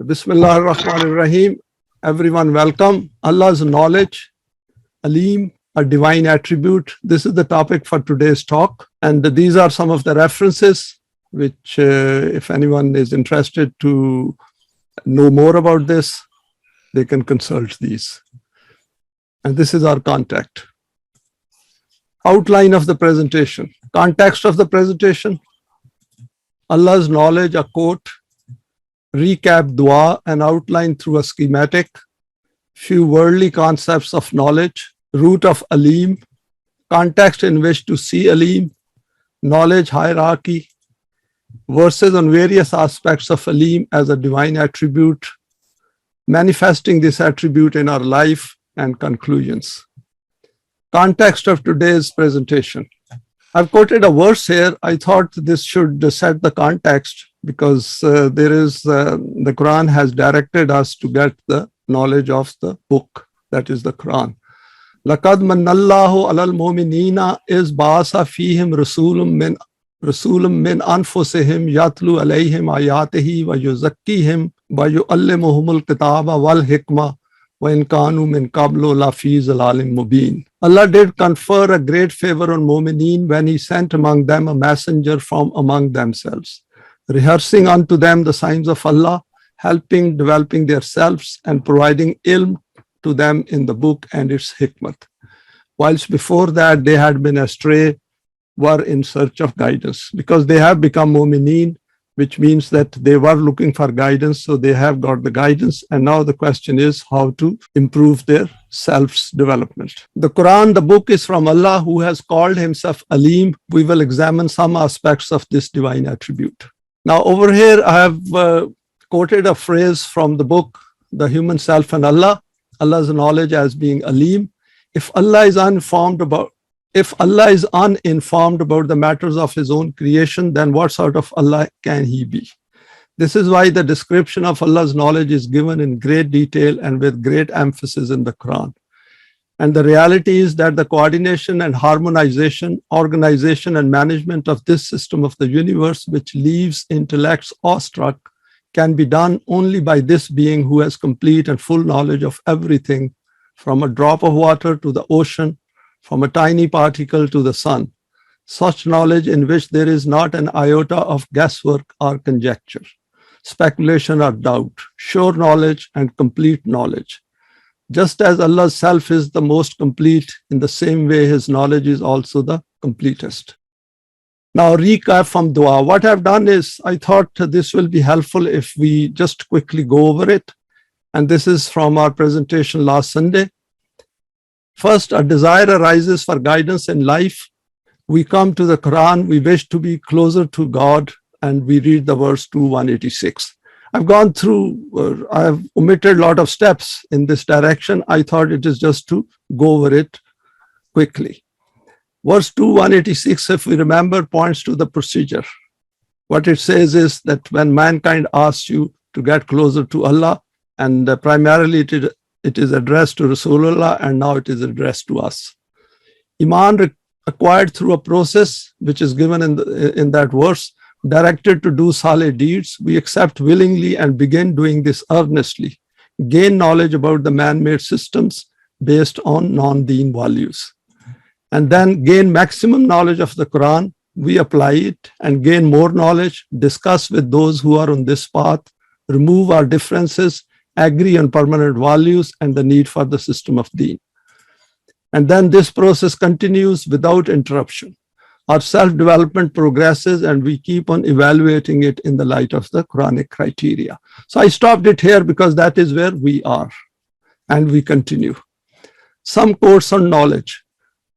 Bismillah ar-Rahman ar-Rahim. Everyone welcome. Allah's knowledge, Alim, a divine attribute. This is the topic for today's talk. And these are some of the references which if anyone is interested to know more about this, they can consult these. And this is our contact. Outline of the presentation. Context of the presentation. Allah's knowledge, a quote. Recap dua, an outline through a schematic. Few worldly concepts of knowledge. Root of Alim. Context in which to see Alim. Knowledge hierarchy. Verses on various aspects of Alim as a divine attribute. Manifesting this attribute in our life, and conclusions. Context of today's presentation. I've quoted a verse here. I thought this should set the context because the Quran has directed us to get the knowledge of the book, that is the Quran. لَقَدْ مَنَّ اللَّهُ عَلَى الْمُؤْمِنِينَ إِذْ بَعَثَ فِيهِمْ رَسُولٌ مِّنْ أَنفُسِهِمْ يَتْلُو عَلَيْهِمْ آيَاتِهِ وَيُزَكِّيهِمْ وَيُعَلِّمُهُمُ الْكِتَابَ وَالْحِكْمَةَ وَإِنْ كَانُوا مِنْ قَبْلُ لَفِي ضَلَالٍ مُبِينٍ. Allah did confer a great favor on Mu'mineen when He sent among them a messenger from among themselves, rehearsing unto them the signs of Allah, helping developing their selves, and providing ilm to them in the book and its hikmat. Whilst before that they had been astray, were in search of guidance, because they have become Mu'mineen, which means that they were looking for guidance, so they have got the guidance, and now the question is how to improve their self-development. The Quran, the book, is from Allah, who has called Himself Alim. We will examine some aspects of this divine attribute. Now over here I have quoted a phrase from the book, The Human Self and Allah, Allah's knowledge as being Alim. If Allah is uninformed about the matters of His own creation, then what sort of Allah can He be? This is why the description of Allah's knowledge is given in great detail and with great emphasis in the Quran. And the reality is that the coordination and harmonization, organization and management of this system of the universe, which leaves intellects awestruck, can be done only by this being who has complete and full knowledge of everything, from a drop of water to the ocean, from a tiny particle to the sun. Such knowledge in which there is not an iota of guesswork or conjecture, speculation or doubt, sure knowledge and complete knowledge. Just as Allah's self is the most complete, in the same way His knowledge is also the completest. Now recap from dua. What I've done is, I thought this will be helpful if we just quickly go over it. And this is from our presentation last Sunday. First, a desire arises for guidance in life. We come to the Quran, we wish to be closer to God, and we read the verse 186. I've gone through, I've omitted a lot of steps in this direction. I thought it is just to go over it quickly. Verse 186, if we remember, points to the procedure. What it says is that when mankind asks you to get closer to Allah, and primarily it is addressed to Rasulullah, and now it is addressed to us. Iman acquired through a process which is given in that verse, directed to do saleh deeds. We accept willingly and begin doing this earnestly. Gain knowledge about the man-made systems based on non-deen values. And then gain maximum knowledge of the Quran. We apply it and gain more knowledge, discuss with those who are on this path, remove our differences, agree on permanent values and the need for the system of deen. And then this process continues without interruption. Our self-development progresses and we keep on evaluating it in the light of the Quranic criteria. So I stopped it here because that is where we are, and we continue. Some quotes on knowledge.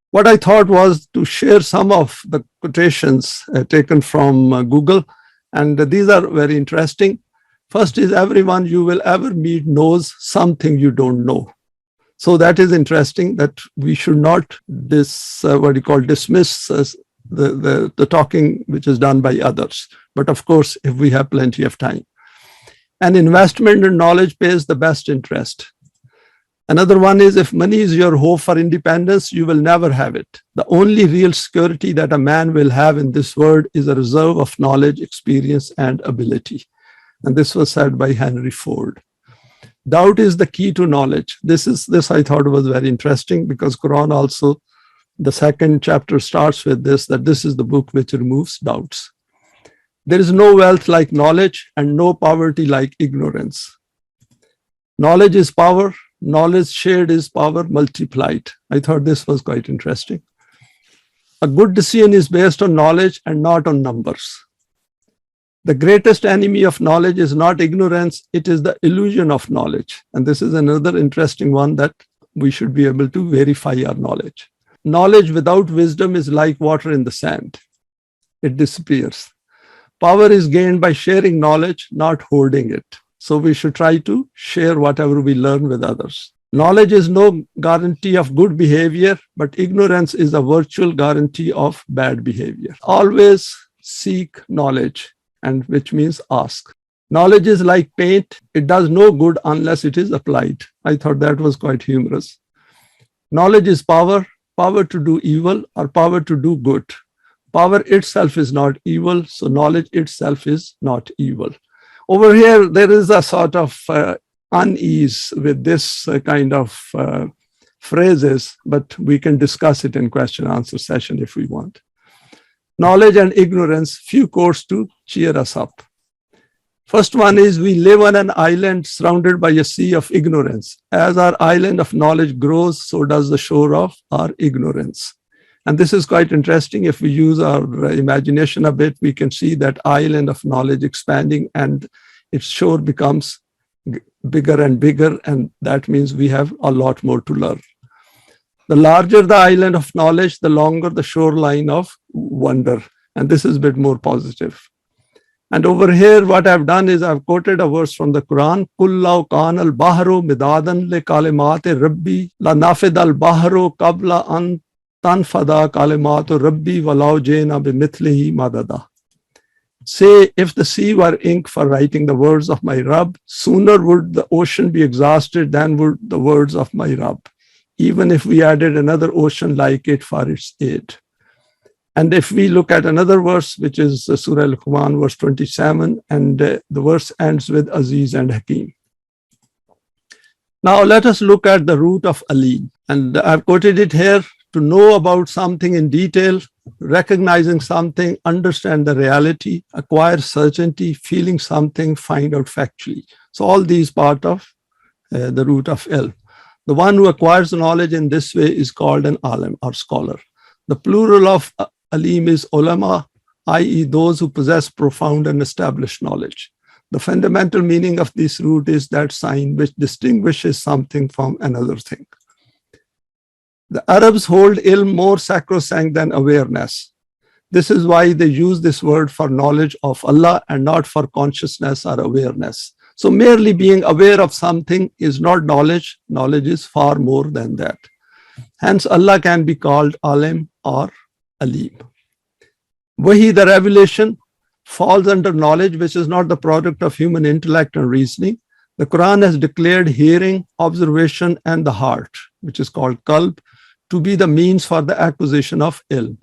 What I thought was to share some of the quotations taken from Google, and these are very interesting. First is, everyone you will ever meet knows something you don't know. So that is interesting, that we should not dismiss the talking which is done by others. But of course, if we have plenty of time. An investment in knowledge pays the best interest. Another one is, if money is your hope for independence, you will never have it. The only real security that a man will have in this world is a reserve of knowledge, experience, and ability. And this was said by Henry Ford. Doubt is the key to knowledge. This I thought was very interesting, because Quran also, the second chapter starts with this, that this is the book which removes doubts. There is no wealth like knowledge and no poverty like ignorance. Knowledge is power. Knowledge shared is power multiplied. I thought this was quite interesting. A good decision is based on knowledge and not on numbers. The greatest enemy of knowledge is not ignorance, it is the illusion of knowledge. And this is another interesting one, that we should be able to verify our knowledge. Knowledge without wisdom is like water in the sand. It disappears. Power is gained by sharing knowledge, not hoarding it. So we should try to share whatever we learn with others. Knowledge is no guarantee of good behavior, but ignorance is a virtual guarantee of bad behavior. Always seek knowledge, and which means ask. Knowledge is like paint. It does no good unless it is applied. I thought that was quite humorous. Knowledge is power, power to do evil or power to do good. Power itself is not evil, so knowledge itself is not evil. Over here, there is a sort of unease with this kind of phrases, but we can discuss it in question and answer session if we want. Knowledge and ignorance, few quotes to cheer us up. First one is, we live on an island surrounded by a sea of ignorance. As our island of knowledge grows, so does the shore of our ignorance. And this is quite interesting. If we use our imagination a bit, we can see that island of knowledge expanding and its shore becomes bigger and bigger. And that means we have a lot more to learn. The larger the island of knowledge, the longer the shoreline of wonder. And this is a bit more positive. And over here, what I've done is I've quoted a verse from the Quran. قُلْ لَوْ كَانَ الْبَحْرُ مِدَادًا لِكَلِمَاتِ رَبِّي لَنَفِدَ الْبَحْرُ قَبْلَ أَن تَنْفَدَ كَلِمَاتُ رَبِّي وَلَوْ جِئْنَا بِمِثْلِهِ مَدَدًا. Say, if the sea were ink for writing the words of my Rabb, sooner would the ocean be exhausted than would the words of my Rabb, even if we added another ocean like it for its aid. And if we look at another verse, which is Surah Al-Quran, verse 27, and the verse ends with Aziz and Hakim. Now let us look at the root of Alim. And I've quoted it here: to know about something in detail, recognizing something, understand the reality, acquire certainty, feeling something, find out factually. So all these part of the root of ilm. The one who acquires knowledge in this way is called an alim or scholar. The plural of alim is ulama, i.e. those who possess profound and established knowledge. The fundamental meaning of this root is that sign which distinguishes something from another thing. The Arabs hold ilm more sacrosanct than awareness. This is why they use this word for knowledge of Allah and not for consciousness or awareness. So merely being aware of something is not knowledge. Knowledge is far more than that. Hence, Allah can be called alim or alim. Wahi, the revelation, falls under knowledge, which is not the product of human intellect and reasoning. The Quran has declared hearing, observation, and the heart, which is called qalb, to be the means for the acquisition of ilm.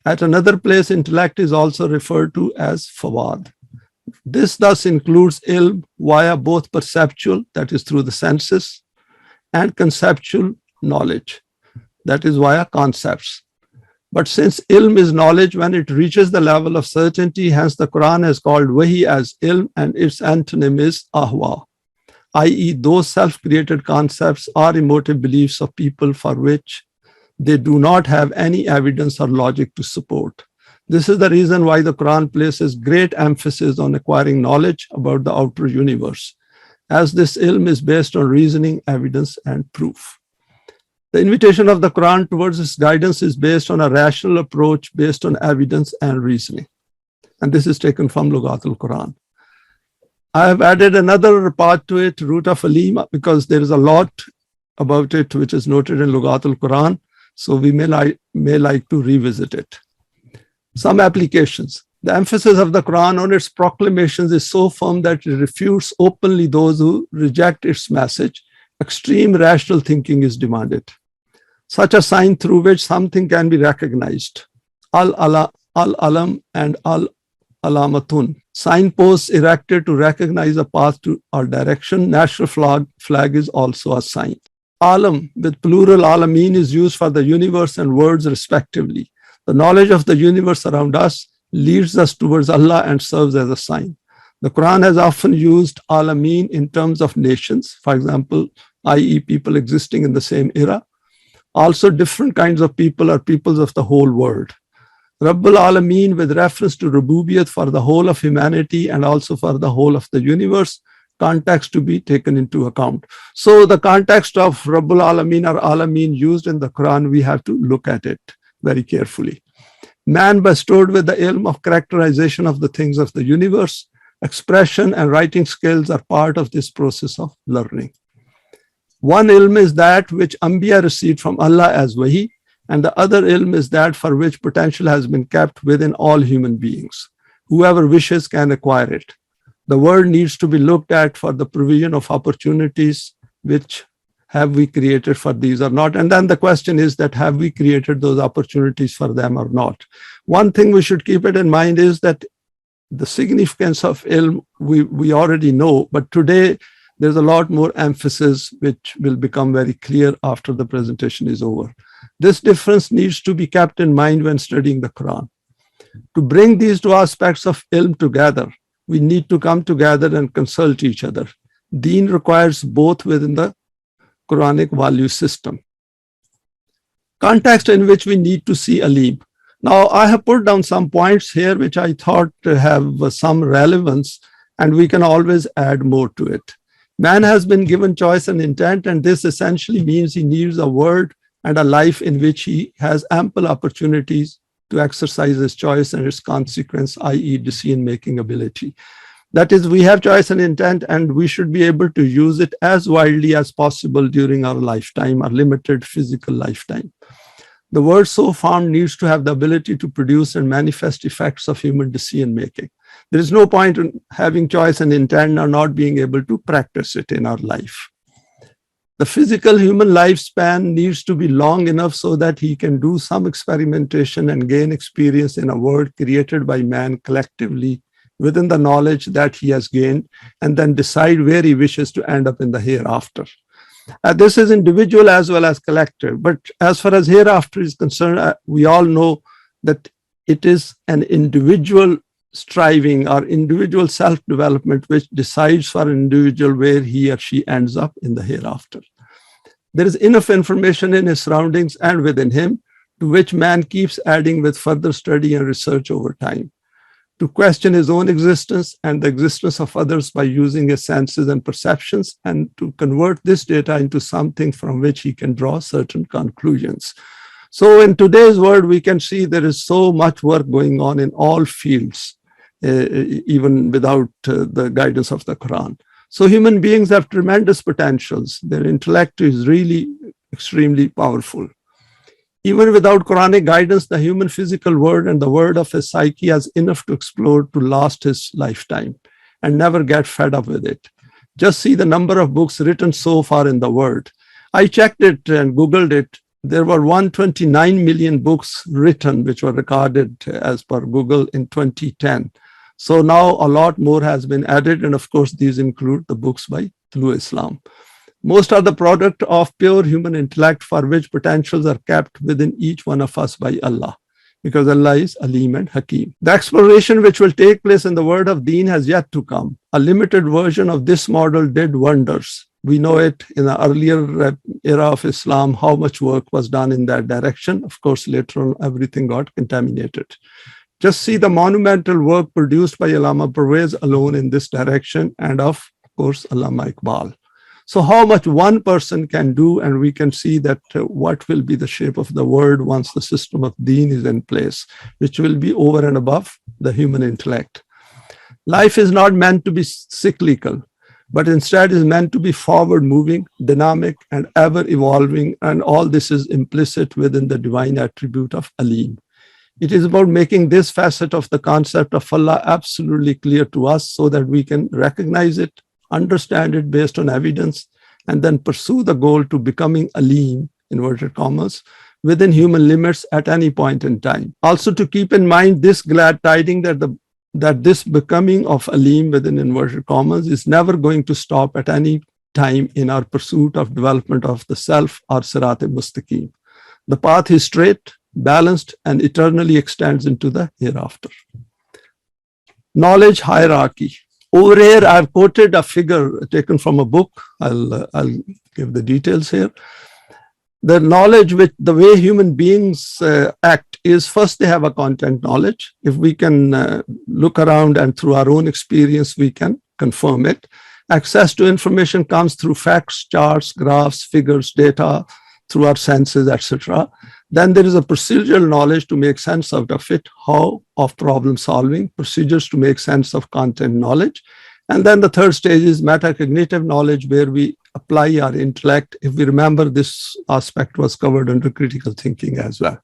At another place, intellect is also referred to as fawad. This thus includes ilm via both perceptual, that is through the senses, and conceptual knowledge, that is via concepts. But since ilm is knowledge when it reaches the level of certainty, hence the Quran has called wahi as ilm, and its antonym is ahwa, i.e. those self-created concepts or emotive beliefs of people for which they do not have any evidence or logic to support. This is the reason why the Quran places great emphasis on acquiring knowledge about the outer universe, as this ilm is based on reasoning, evidence, and proof. The invitation of the Quran towards this guidance is based on a rational approach based on evidence and reasoning. And this is taken from Lughat al-Quran. I have added another part to it, root of alim, because there is a lot about it which is noted in Lughat al-Quran. So we may like to revisit it. Some applications. The emphasis of the Quran on its proclamations is so firm that it refutes openly those who reject its message. Extreme rational thinking is demanded. Such a sign through which something can be recognized. Al-alam and alamatun. Signposts erected to recognize a path to or direction. National flag is also a sign. Alam with plural alameen is used for the universe and words respectively. The knowledge of the universe around us leads us towards Allah and serves as a sign. The Quran has often used alameen in terms of nations, for example, i.e. people existing in the same era. Also, different kinds of people are peoples of the whole world. Rabbul Alameen with reference to Rububiyat for the whole of humanity and also for the whole of the universe, context to be taken into account. So the context of Rabbul Alameen or Alameen used in the Quran, we have to look at it very carefully. Man bestowed with the ilm of characterization of the things of the universe, expression and writing skills are part of this process of learning. One ilm is that which Anbiya received from Allah as wahi, and the other ilm is that for which potential has been kept within all human beings. Whoever wishes can acquire it. The world needs to be looked at for the provision of opportunities which have we created for these or not. And then the question is that have we created those opportunities for them or not? One thing we should keep it in mind is that the significance of ilm we already know, but today there's a lot more emphasis which will become very clear after the presentation is over. This difference needs to be kept in mind when studying the Quran. To bring these two aspects of ilm together, we need to come together and consult each other. Deen requires both within the Quranic value system. Context in which we need to see alim. Now, I have put down some points here which I thought have some relevance, and we can always add more to it. Man has been given choice and intent, and this essentially means he needs a world and a life in which he has ample opportunities to exercise his choice and its consequence, i.e. decision-making ability. That is, we have choice and intent, and we should be able to use it as widely as possible during our lifetime, our limited physical lifetime. The world so formed needs to have the ability to produce and manifest effects of human decision-making. There is no point in having choice and intent or not being able to practice it in our life. The physical human lifespan needs to be long enough so that he can do some experimentation and gain experience in a world created by man collectively within the knowledge that he has gained, and then decide where he wishes to end up in the hereafter. This is individual as well as collective, but as far as hereafter is concerned, we all know that it is an individual striving or individual self-development which decides for an individual where he or she ends up in the hereafter. There is enough information in his surroundings and within him to which man keeps adding with further study and research over time, to question his own existence and the existence of others by using his senses and perceptions, and to convert this data into something from which he can draw certain conclusions. So in today's world, we can see there is so much work going on in all fields, even without the guidance of the Quran. So human beings have tremendous potentials. Their intellect is really extremely powerful. Even without Quranic guidance, the human physical world and the world of his psyche has enough to explore to last his lifetime and never get fed up with it. Just see the number of books written so far in the world. I checked it and Googled it. There were 129 million books written, which were recorded as per Google in 2010. So now a lot more has been added. And of course, these include the books by Tulu Islam. Most are the product of pure human intellect for which potentials are kept within each one of us by Allah, because Allah is Alim and Hakim. The exploration which will take place in the world of Deen has yet to come. A limited version of this model did wonders. We know it in the earlier era of Islam, how much work was done in that direction. Of course, later on, everything got contaminated. Just see the monumental work produced by Allama Pervez alone in this direction, and of course, Allama Iqbal. So how much one person can do, and we can see that what will be the shape of the world once the system of Deen is in place, which will be over and above the human intellect. Life is not meant to be cyclical, but instead is meant to be forward-moving, dynamic, and ever-evolving, and all this is implicit within the divine attribute of Alim. It is about making this facet of the concept of Allah absolutely clear to us so that we can recognize it, understand it based on evidence, and then pursue the goal to becoming Alim, inverted commas, within human limits at any point in time. Also to keep in mind this glad tiding that the that this becoming of Alim within inverted commas is never going to stop at any time in our pursuit of development of the self or Sirat-e-Mustaqim. The path is straight, balanced, and eternally extends into the hereafter. Knowledge hierarchy. Over here, I've quoted a figure taken from a book. I'll give the details here. The knowledge which the way human beings act is first they have a content knowledge. If we can look around and through our own experience, we can confirm it. Access to information comes through facts, charts, graphs, figures, data, through our senses, etc. Then there is a procedural knowledge to make sense out of it, how of problem solving, procedures to make sense of content knowledge. And then the third stage is metacognitive knowledge, where we apply our intellect. If we remember, this aspect was covered under critical thinking as well.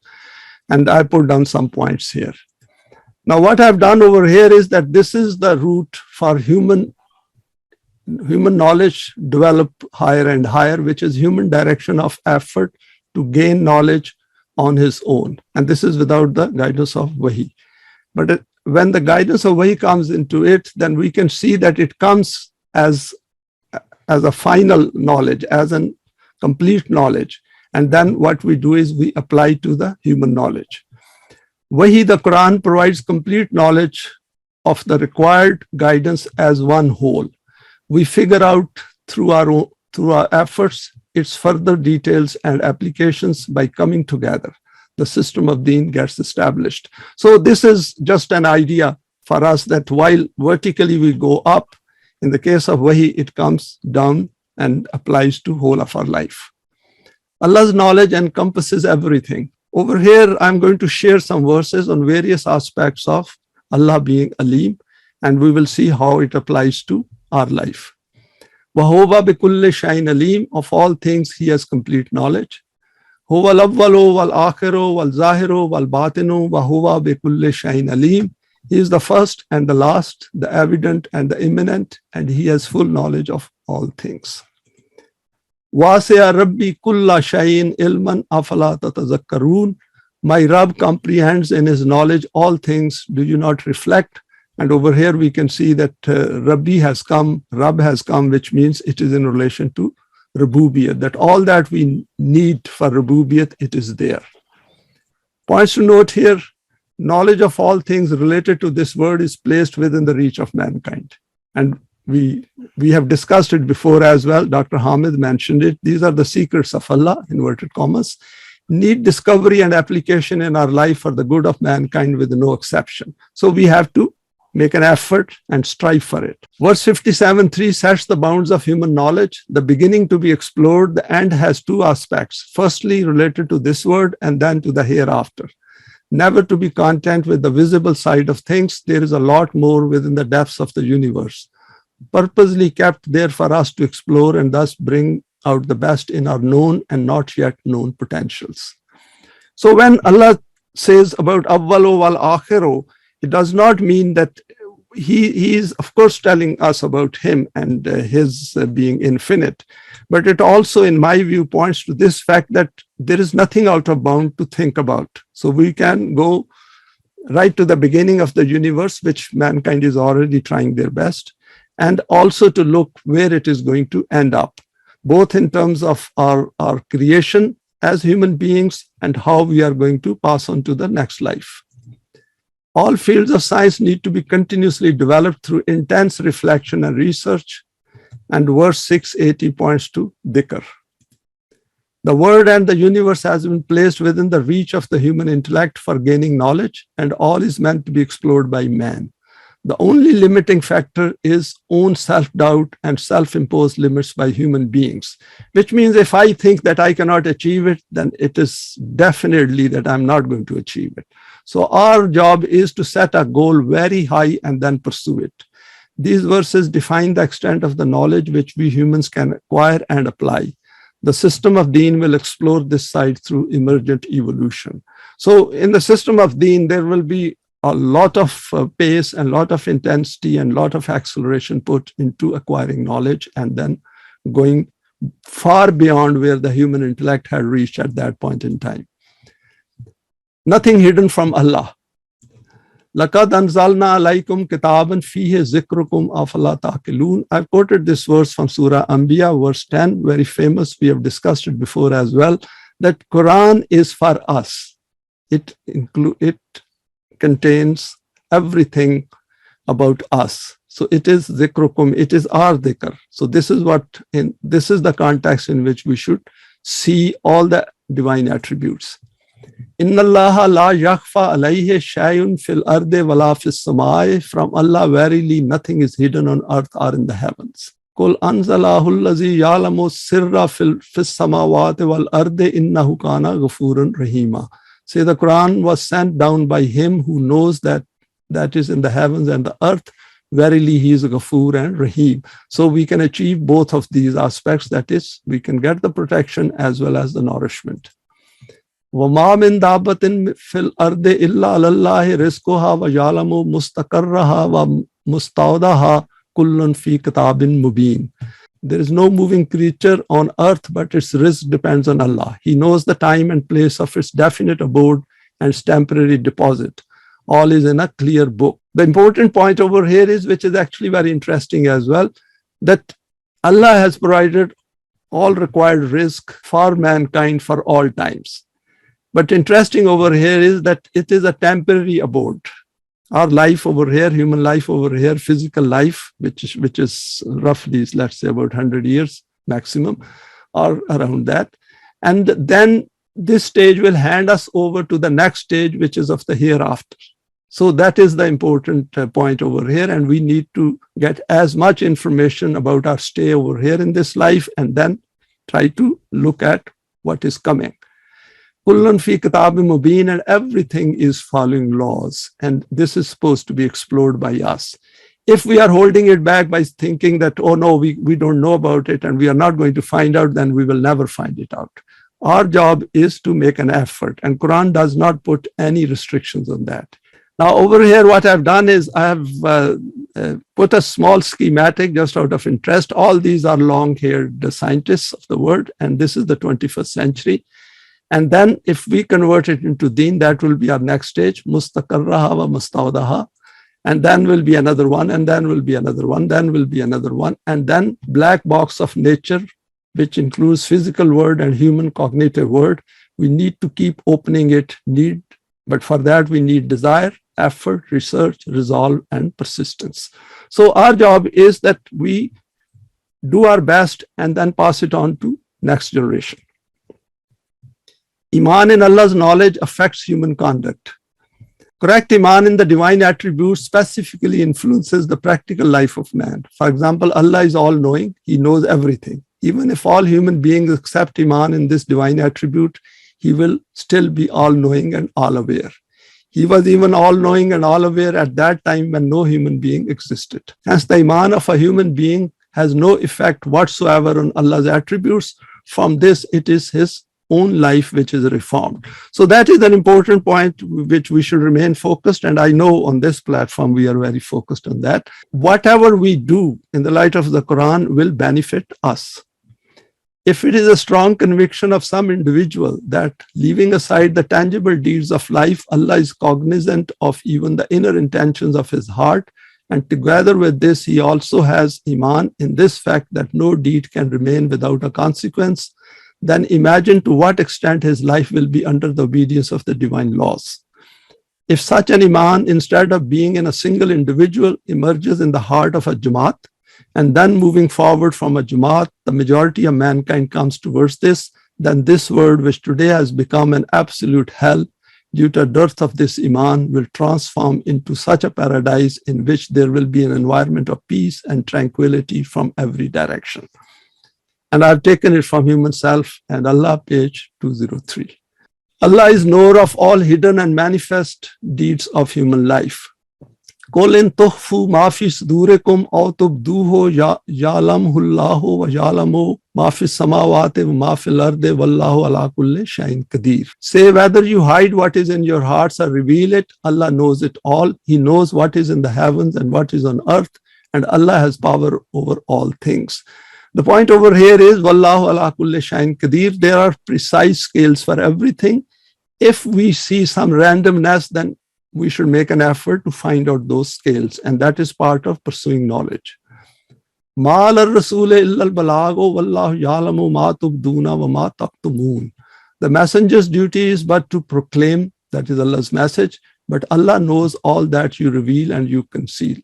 And I put down some points here. Now, what I've done over here is that this is the route for human knowledge develop higher and higher, which is human direction of effort to gain knowledge on his own. And this is without the guidance of Wahi. But when the guidance of Wahi comes into it, then we can see that it comes as a final knowledge, as a complete knowledge. And then what we do is we apply to the human knowledge. Wahi, the Quran, provides complete knowledge of the required guidance as one whole. We figure out through our efforts its further details and applications by coming together. The system of Deen gets established. So this is just an idea for us that while vertically we go up, in the case of Wahi, it comes down and applies to whole of our life. Allah's knowledge encompasses everything. Over here, I'm going to share some verses on various aspects of Allah being Alim, and we will see how it applies to our life. Wahuwa bikulli shayin alim, of all things he has complete knowledge. Huwa al-awwalu wal-akhiru wal-zahiru wal-batinu wahuwa bikulli shayin alim. He is the first and the last, the evident and the imminent, and he has full knowledge of all things. Wasi'a Rabbi kulla shayin ilman afala tatazakkarun. My Rabb comprehends in his knowledge all things. Do you not reflect? And over here we can see that Rabb has come, which means it is in relation to Rububiyyat, that all that we need for Rububiyyat, it is there. Points to note here, knowledge of all things related to this word is placed within the reach of mankind. And we have discussed it before as well. Dr. Hamid mentioned it. These are the secrets of Allah, inverted commas, need discovery and application in our life for the good of mankind with no exception. So we have to make an effort and strive for it. Verse 57:3 sets the bounds of human knowledge, the beginning to be explored. The end has two aspects. Firstly, related to this word, and then to the hereafter. Never to be content with the visible side of things. There is a lot more within the depths of the universe, purposely kept there for us to explore and thus bring out the best in our known and not yet known potentials. So when Allah says about awwalu wal akhiru, it does not mean that he is, of course, telling us about him and his being infinite, but it also, in my view, points to this fact that there is nothing out of bound to think about. So we can go right to the beginning of the universe, which mankind is already trying their best, and also to look where it is going to end up, both in terms of our creation as human beings and how we are going to pass on to the next life. All fields of science need to be continuously developed through intense reflection and research. And verse 680 points to dhikr. The world and the universe has been placed within the reach of the human intellect for gaining knowledge, and all is meant to be explored by man. The only limiting factor is own self-doubt and self-imposed limits by human beings, which means if I think that I cannot achieve it, then it is definitely that I'm not going to achieve it. So our job is to set a goal very high and then pursue it. These verses define the extent of the knowledge which we humans can acquire and apply. The system of Deen will explore this side through emergent evolution. So in the system of Deen, there will be a lot of pace and a lot of intensity and a lot of acceleration put into acquiring knowledge and then going far beyond where the human intellect had reached at that point in time. Nothing hidden from Allah. لَقَدْ أَنزَلْنَا عَلَيْكُمْ كِتَابًا فِيهِ ذِكْرُكُمْ أَفَلَا تَعْقِلُونَ. I've quoted this verse from Surah Anbiya, verse 10, very famous. We have discussed it before as well, that Quran is for us. It contains everything about us. So it is zikrukum, it is our dhikr. So this is the context in which we should see all the divine attributes. Inna Allah la yakhfa alayhi shay'un fil ardi wala fis samai. From Allah verily nothing is hidden on earth or in the heavens. Qul anzalahu allazi ya'lamu sirra fis samawati wal ardi innahu kana ghafurun rahima. Say the Quran was sent down by him who knows that is in the heavens and the earth. Verily he is a Ghafur and Rahim. So we can achieve both of these aspects. That is, we can get the protection as well as the nourishment. وَمَا مِن دَابَّةٍ فِي الْأَرْضِ إِلَّا عَلَى اللَّهِ رِزْقُهَا وَيَعْلَمُ مُسْتَقَرَّهَا وَمُسْتَوْدَعَهَا كُلٌّ فِي كِتَابٍ مُبِينٍ. There is no moving creature on earth, but its risk depends on Allah. He knows the time and place of its definite abode and its temporary deposit. All is in a clear book. The important point over here is, which is actually very interesting as well, that Allah has provided all required risk for mankind for all times. But interesting over here is that it is a temporary abode. Our life over here, human life over here, physical life, which is roughly, let's say, about 100 years maximum, or around that. And then this stage will hand us over to the next stage, which is of the hereafter. So that is the important point over here. And we need to get as much information about our stay over here in this life and then try to look at what is coming. Kullun fi kitabin mubin, and everything is following laws. And this is supposed to be explored by us. If we are holding it back by thinking that, oh no, we don't know about it and we are not going to find out, then we will never find it out. Our job is to make an effort, and Quran does not put any restrictions on that. Now over here, what I've done is I have put a small schematic just out of interest. All these are long-haired scientists of the world, and this is the 21st century. And then if we convert it into deen, that will be our next stage, mustaqarraha wa mustawdaha. And then will be another one, and then will be another one, then will be another one. And then black box of nature, which includes physical world and human cognitive world. We need to keep opening it, but for that we need desire, effort, research, resolve, and persistence. So our job is that we do our best and then pass it on to next generation. Iman in Allah's knowledge affects human conduct. Correct Iman in the divine attributes specifically influences the practical life of man. For example, Allah is all-knowing. He knows everything. Even if all human beings accept Iman in this divine attribute, he will still be all-knowing and all-aware. He was even all-knowing and all-aware at that time when no human being existed. Hence, the Iman of a human being has no effect whatsoever on Allah's attributes. From this, it is his own life which is reformed. So that is an important point which we should remain focused, and I know on this platform we are very focused on that. Whatever we do in the light of the Quran will benefit us. If it is a strong conviction of some individual that, leaving aside the tangible deeds of life, Allah is cognizant of even the inner intentions of his heart, and together with this he also has Iman in this fact that no deed can remain without a consequence, then imagine to what extent his life will be under the obedience of the divine laws. If such an Iman, instead of being in a single individual, emerges in the heart of a Jamaat, and then moving forward from a Jamaat, the majority of mankind comes towards this, then this world, which today has become an absolute hell due to a dearth of this Iman, will transform into such a paradise in which there will be an environment of peace and tranquility from every direction. And I've taken it from Human Self and Allah, page 203. Allah is knower of all hidden and manifest deeds of human life. قُلْ إِن تُخْفُوا مَا فِي صُدُورِكُمْ أَوْ تُبْدُوهُ يَعْلَمْهُ اللَّهُ وَيَعْلَمُ مَا فِي السَّمَاوَاتِ وَمَا فِي الْأَرْضِ وَاللَّهُ عَلَى كُلِّ شَيْءٍ قَدِيرٌ. Say, whether you hide what is in your hearts or reveal it, Allah knows it all. He knows what is in the heavens and what is on earth, and Allah has power over all things. The point over here is, Wallahu ala kulli shay'in qadir. There are precise scales for everything. If we see some randomness, then we should make an effort to find out those scales, and that is part of pursuing knowledge. Ma ala rasool illa al balago wallahu ya'lamu ma tubduna wa ma taktumun. The messenger's duty is but to proclaim, that is Allah's message, but Allah knows all that you reveal and you conceal.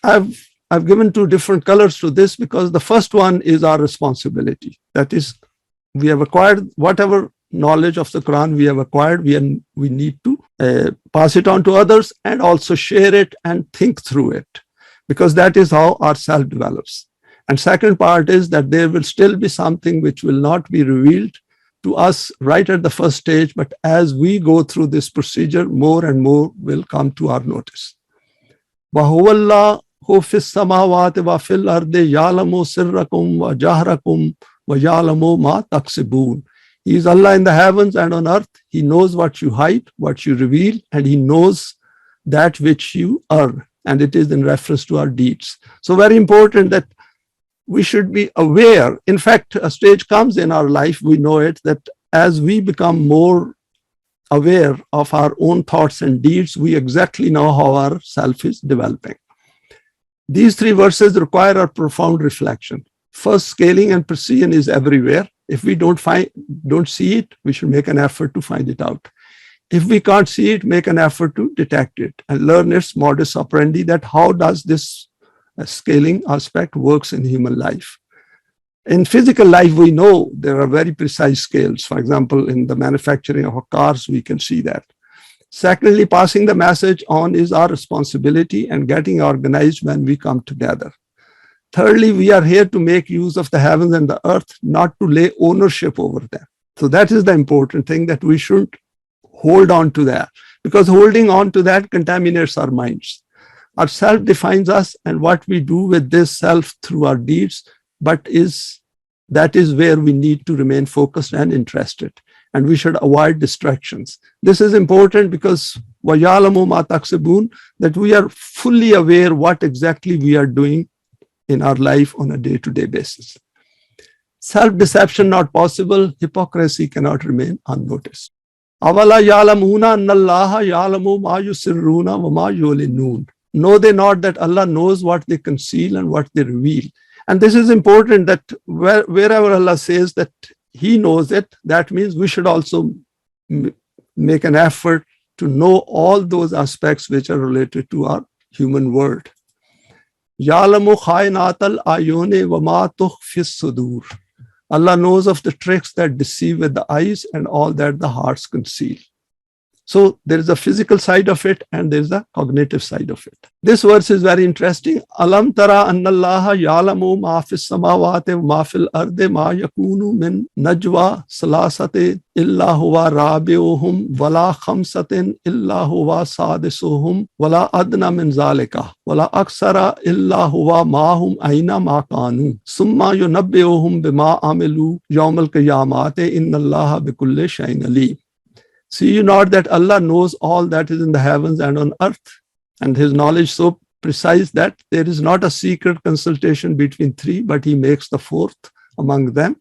I've given two different colors to this because the first one is our responsibility. That is, we have acquired whatever knowledge of the Quran we have acquired, we need to pass it on to others and also share it and think through it, because that is how our self develops. And second part is that there will still be something which will not be revealed to us right at the first stage, but as we go through this procedure, more and more will come to our notice. وَهُوَ اللَّهُ فِي السَّمَاوَاتِ وَفِي الْأَرْضِ يَعْلَمُ سِرَّكُمْ وَجَهْرَكُمْ وَيَعْلَمُ مَا تَكْسِبُونَ. He is Allah in the heavens and on earth. He knows what you hide, what you reveal, and He knows that which you earn. And it is in reference to our deeds. So very important that we should be aware. In fact, a stage comes in our life, we know it, that as we become more aware of our own thoughts and deeds, we exactly know how our self is developing. These three verses require a profound reflection. First, scaling and precision is everywhere. If we don't see it, we should make an effort to find it out. If we can't see it, make an effort to detect it and learn its modus operandi, that how does this scaling aspect works in human life. In physical life, we know there are very precise scales. For example, in the manufacturing of cars, we can see that. Secondly, passing the message on is our responsibility and getting organized when we come together. Thirdly, we are here to make use of the heavens and the earth, not to lay ownership over them. So that is the important thing, that we shouldn't hold on to that, because holding on to that contaminates our minds. Our self defines us, and what we do with this self through our deeds, that is where we need to remain focused and interested, and we should avoid distractions. This is important because وَيَعْلَمُ مَا تَكْسِبُونَ, that we are fully aware what exactly we are doing in our life on a day-to-day basis. Self-deception not possible, hypocrisy cannot remain unnoticed. أَوَلَا يَعْلَمُونَ أَنَّ اللَّهَ يَعْلَمُ مَا يُسِرُّونَ وَمَا يُعْلِنُونَ. Know they not that Allah knows what they conceal and what they reveal. And this is important, that wherever Allah says that He knows it, that means we should also make an effort to know all those aspects which are related to our human world. يَعْلَمُ خَائِنَاتَ الْأَعْيُنِ وَمَا تُخْفِي الصُّدُورُ. Allah knows of the tricks that deceive with the eyes and all that the hearts conceal. So there is a physical side of it and there is a cognitive side of it. This verse is very interesting. Alam tara anna Allah ya'lamu ma fis samawati wa ma fil ardi ma yakunu min najwa salasati illa huwa rabi'uhum wala khamsatin illa huwa sadisuhum wala adna min zalika wala aksara illa huwa ma'hum aina ma kanu summa yunabbi'uhum bima amilu yawmal qiyamati inna Allah bikulli shay'in alim. See you not that Allah knows all that is in the heavens and on earth, and His knowledge so precise that there is not a secret consultation between three, but He makes the fourth among them,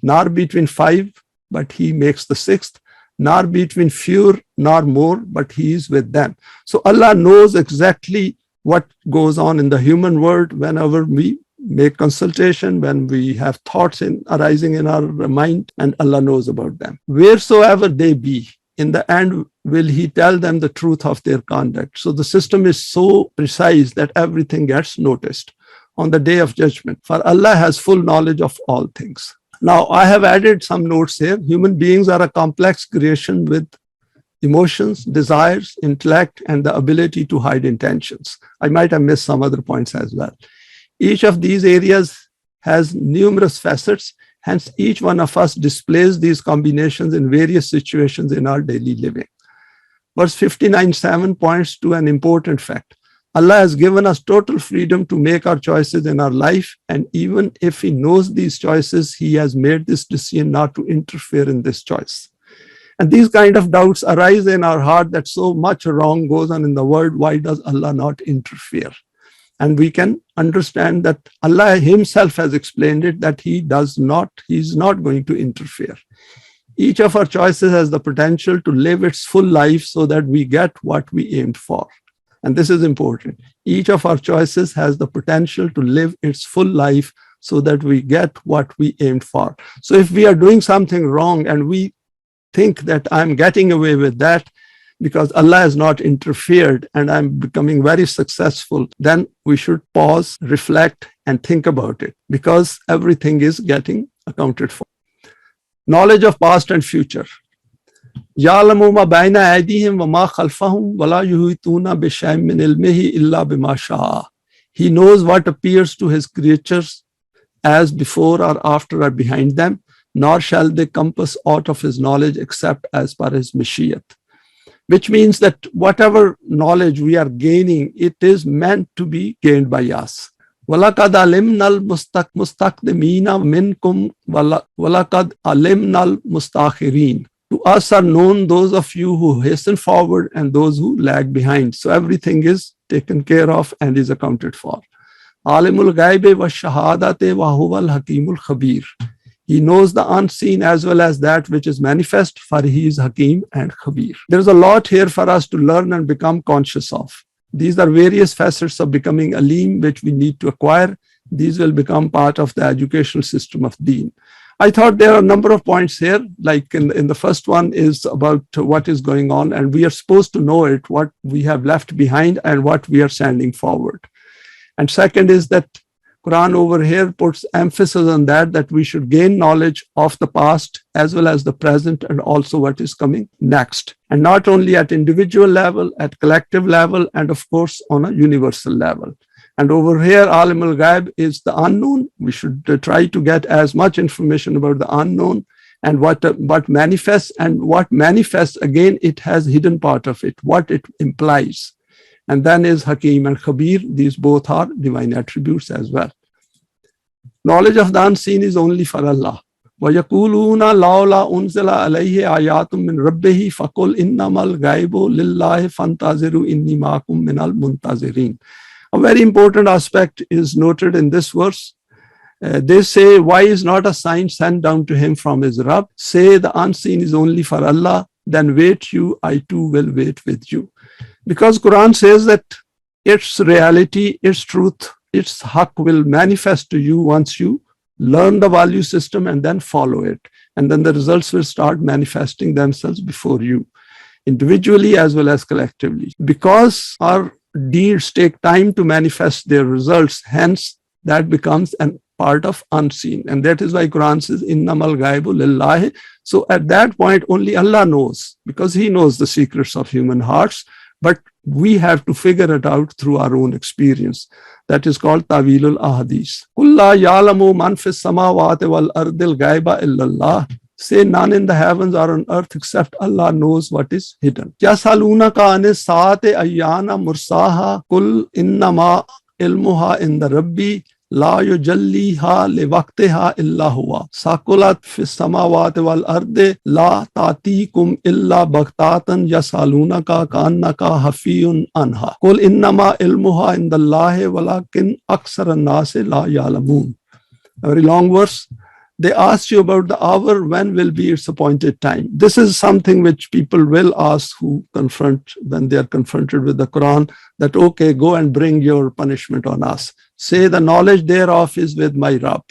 nor between five, but He makes the sixth, nor between fewer nor more, but He is with them. So Allah knows exactly what goes on in the human world whenever we make consultation, when we have thoughts arising in our mind, and Allah knows about them. Wheresoever they be, in the end will He tell them the truth of their conduct. So the system is so precise that everything gets noticed on the day of judgment. For Allah has full knowledge of all things. Now I have added some notes here. Human beings are a complex creation with emotions, desires, intellect, and the ability to hide intentions. I might have missed some other points as well. Each of these areas has numerous facets. Hence, each one of us displays these combinations in various situations in our daily living. Verse 59:7 points to an important fact. Allah has given us total freedom to make our choices in our life, and even if He knows these choices, He has made this decision not to interfere in this choice. And these kind of doubts arise in our heart that so much wrong goes on in the world. Why does Allah not interfere? And we can understand that Allah Himself has explained it, that He is not going to interfere. Each of our choices has the potential to live its full life so that we get what we aimed for. And this is important. Each of our choices has the potential to live its full life so that we get what we aimed for. So if we are doing something wrong and we think that I'm getting away with that because Allah has not interfered and I'm becoming very successful, then we should pause, reflect, and think about it, because everything is getting accounted for. Knowledge of past and future. يَعْلَمُ مَا بَيْنَ أَيْدِيهِمْ وَمَا خَلْفَهُمْ وَلَا يُحِيطُونَ بِشَيْءٍ مِّنْ عِلْمِهِ إِلَّا بِمَا شَاءَ. He knows what appears to his creatures as before or after or behind them, nor shall they compass aught of his knowledge except as per his Mashiach. Which means that whatever knowledge we are gaining, it is meant to be gained by us. وَلَقَدْ عَلِمْنَا الْمُسْتَقْدِمِينَ مِنْكُمْ وَلَقَدْ عَلِمْنَا الْمُسْتَأْخِرِينَ. To us are known those of you who hasten forward and those who lag behind. So everything is taken care of and is accounted for. Alimul ghaibi wa shahadati wa huwal hakimul khabir. He knows the unseen as well as that which is manifest, for he is Hakim and Khabir. There's a lot here for us to learn and become conscious of. These are various facets of becoming alim which we need to acquire. These will become part of the educational system of Deen. I thought there are a number of points here, like in the first one is about what is going on, and we are supposed to know it, what we have left behind and what we are sending forward. And second is that Quran over here puts emphasis on that we should gain knowledge of the past as well as the present and also what is coming next. And not only at individual level, at collective level, and of course on a universal level. And over here, Alim al-Ghaib is the unknown. We should try to get as much information about the unknown and what manifests, and what manifests, again, it has hidden part of it, what it implies. And then is Hakim and Khabir. These both are divine attributes as well. Knowledge of the unseen is only for Allah. وَيَقُولُونَ لَوْلَا أُنزِلَ عَلَيْهِ آيَاتٌ مِّن رَبِّهِ فَقُلْ إِنَّمَا الْغَيْبُ لِلَّهِ فَانْتَظِرُوا إِنِّي مَعَكُم مِّنَ الْمُنْتَظِرِينَ. A very important aspect is noted in this verse. They say, why is not a sign sent down to him from his Rabb? Say, the unseen is only for Allah. Then wait you, I too will wait with you. Because Quran says that its reality, its truth, its haqq will manifest to you once you learn the value system and then follow it. And then the results will start manifesting themselves before you, individually as well as collectively. Because our deeds take time to manifest their results, hence that becomes a part of unseen. And that is why Quran says, Innamal ghaibu lillahi. So at that point, only Allah knows, because he knows the secrets of human hearts. But we have to figure it out through our own experience. That is called Tawilul Ahadith. Kulla ya'lamu man fis samawati wal ardil ghaiba illallah. Say, none in the heavens or on earth except Allah knows what is hidden. Yasalunaka anis saate ayyana mursaha kul innama ilmuha inda rabbi la yujalliha liwaqtiha illa huwa saqulat fis samawati wal ardi la ta'tikum illa baghtatan yasalunaka ka'annaka hafiyun anha qul innama ilmuha indallahi walakin aksaran nasi la ya'lamun. A very long verse. They ask you about the hour, when will be its appointed time. This is something which people will ask who confront, when they are confronted with the Quran, that okay, go and bring your punishment on us. Say, the knowledge thereof is with my Rabb.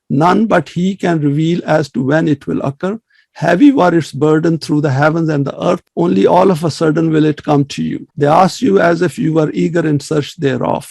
None but he can reveal as to when it will occur. Heavy were its burden through the heavens and the earth, only all of a sudden will it come to you. They ask you as if you were eager in search thereof.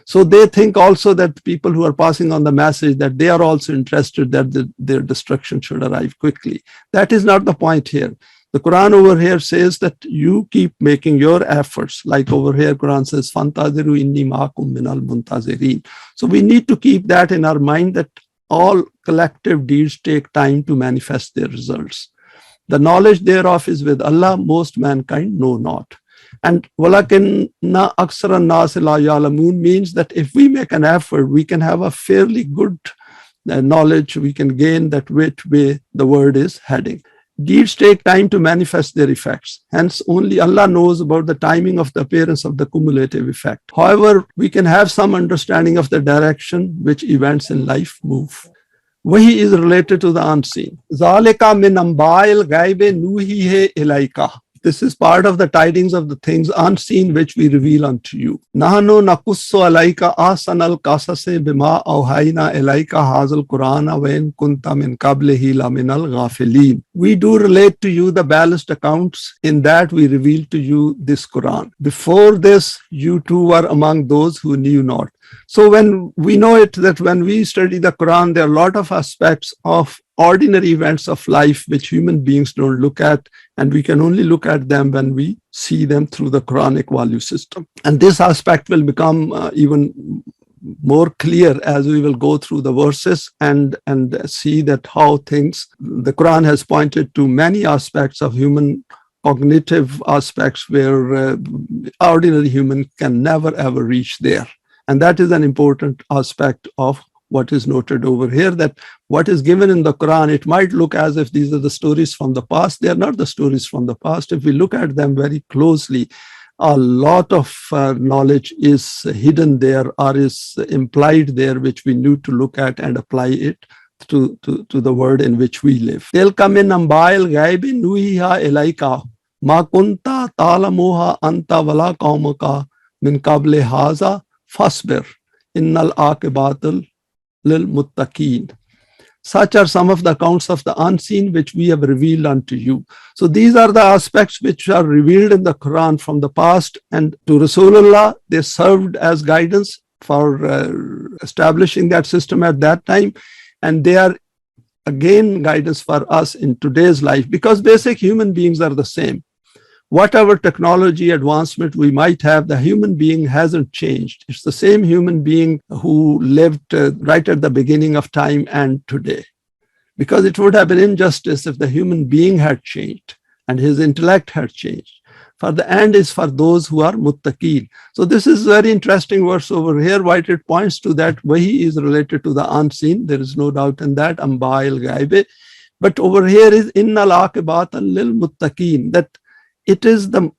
So they think also that people who are passing on the message, that they are also interested that their destruction should arrive quickly. That is not the point here. The Quran over here says that you keep making your efforts. Like over here, Quran says, "Fantaziru inni ma'akum minal muntazirin." So we need to keep that in our mind, that all collective deeds take time to manifest their results. The knowledge thereof is with Allah, most mankind know not. And walakinna aksaran nas la ya'lamun means that if we make an effort, we can have a fairly good knowledge, we can gain that which way the word is heading. Deeds take time to manifest their effects. Hence, only Allah knows about the timing of the appearance of the cumulative effect. However, we can have some understanding of the direction which events in life move. Wahi is related to the unseen. Zalika min ambail ghaibe nuhihe ilaika. This is part of the tidings of the things unseen which we reveal unto you. Nahnu nakussu alayka ahsanal qasasi bima awhayna ilayka hazal Qur'ana wa in kunta min qablihi laminal ghafilin. We do relate to you the balanced accounts in that we reveal to you this Quran. Before this, you too were among those who knew not. So when we know it that when we study the Quran, there are a lot of aspects of ordinary events of life which human beings don't look at, and we can only look at them when we see them through the Quranic value system. And this aspect will become even more clear as we will go through the verses and see that how things, the Quran has pointed to many aspects of human cognitive aspects where ordinary human can never ever reach there. And that is an important aspect of what is noted over here, that what is given in the Quran, it might look as if these are the stories from the past. They are not the stories from the past. If we look at them very closely, a lot of knowledge is hidden there or is implied there, which we need to look at and apply it to the world in which we live. Tilka min ambail ghaibi nuhiha ilayka ma kunta ta'lamuha anta wala qaumuka min qabli haza fasbir innal aqibatul lil muttaqin. Such are some of the accounts of the unseen which we have revealed unto you. So these are the aspects which are revealed in the Quran from the past, and to Rasulullah, they served as guidance for establishing that system at that time. And they are again guidance for us in today's life, because basic human beings are the same. Whatever technology advancement we might have, the human being hasn't changed. It's the same human being who lived right at the beginning of time and today. Because it would have been injustice if the human being had changed and his intellect had changed. For the end is for those who are muttaqeen. So this is very interesting verse over here. Why it points to that wahi is related to the unseen. There is no doubt in that. Ambail ghaibe. But over here is innal aqibatan lil muttaqeen, that it is the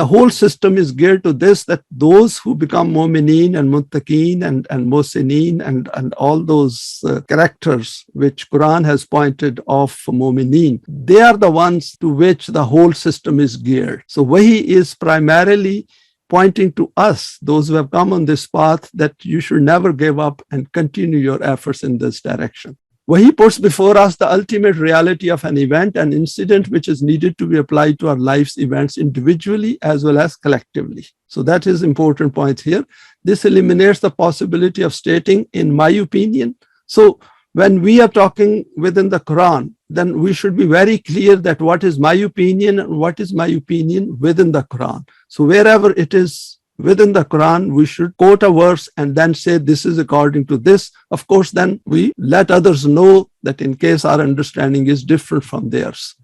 whole system is geared to this, that those who become mu'mineen and muttaqeen and muhsineen and all those characters which Quran has pointed of mu'mineen, they are the ones to which the whole system is geared. So wahi is primarily pointing to us, those who have come on this path, that you should never give up and continue your efforts in this direction. Wahi puts before us the ultimate reality of an event, an incident which is needed to be applied to our life's events individually as well as collectively. So that is important point here. This eliminates the possibility of stating, in my opinion. So when we are talking within the Quran, then we should be very clear that what is my opinion and what is my opinion within the Quran. So wherever it is within the Quran, we should quote a verse and then say this is according to this. Of course, then we let others know that in case our understanding is different from theirs.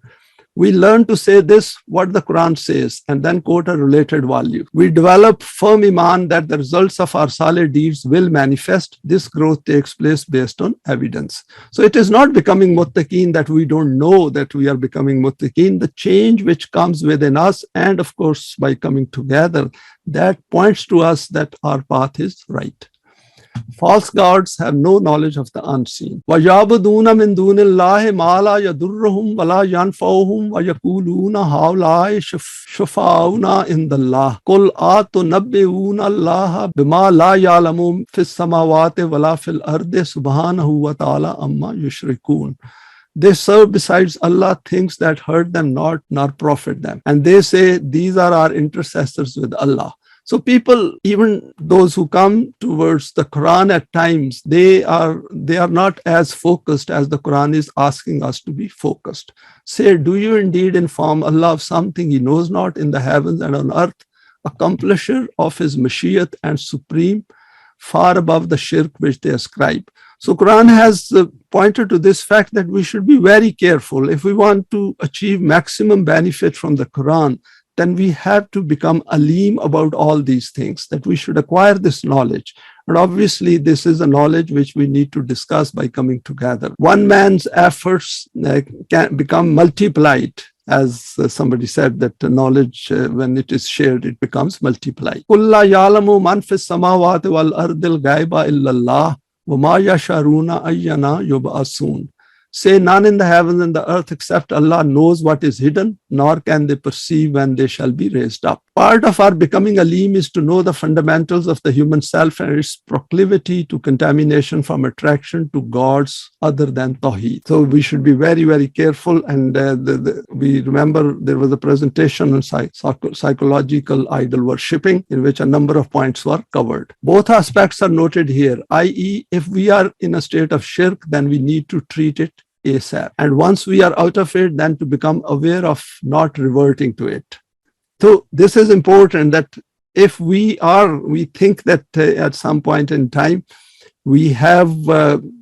We learn to say this, what the Quran says, and then quote a related value. We develop firm iman that the results of our solid deeds will manifest. This growth takes place based on evidence. So it is not becoming muttaqeen that we don't know that we are becoming muttaqeen. The change which comes within us, and of course by coming together, that points to us that our path is right. False gods have no knowledge of the unseen. وَيَعْبُدُونَ مِن دُونِ اللَّهِ مَا لَا يَضُرُّهُمْ وَلَا يَنْفَعُهُم وَيَقُولُونَ هَؤُلَاءِ شُفَعَاؤُنَا عِندَ اللَّهِ قُلْ أَتُنَبِّئُونَ اللَّهَ بِمَا لَا يَعْلَمُ فِي السَّمَاوَاتِ وَلَا فِي الْأَرْضِ سُبْحَانَهُ وَتَعَالَى عَمَّا يُشْرِكُونَ. They serve besides Allah things that hurt them not, nor profit them. And they say, these are our intercessors with Allah. So people, even those who come towards the Quran at times, they are not as focused as the Quran is asking us to be focused. Say, do you indeed inform Allah of something He knows not in the heavens and on earth, accomplisher of His Mashiach and supreme, far above the shirk which they ascribe. So Quran has pointed to this fact that we should be very careful. If we want to achieve maximum benefit from the Quran, then we have to become alim about all these things, that we should acquire this knowledge. And obviously, this is a knowledge which we need to discuss by coming together. One man's efforts can become multiplied. As somebody said, that knowledge, when it is shared, it becomes multiplied. قُلْ لَا يَعْلَمُ مَنْ فِي السَّمَاوَاتِ وَالْأَرْضِ الْغَيْبَ إِلَّا اللَّهُ وَمَا يَشْعُرُونَ أَيَّانَ يُبْعَثُونَ. Say, none in the heavens and the earth except Allah knows what is hidden, nor can they perceive when they shall be raised up. Part of our becoming alim is to know the fundamentals of the human self and its proclivity to contamination from attraction to gods other than Tawheed. So we should be very, very careful. And we remember there was a presentation on psychological idol worshipping in which a number of points were covered. Both aspects are noted here, i.e., if we are in a state of shirk, then we need to treat it ASAP. And once we are out of it, then to become aware of not reverting to it. So this is important, that if we think that at some point in time, we have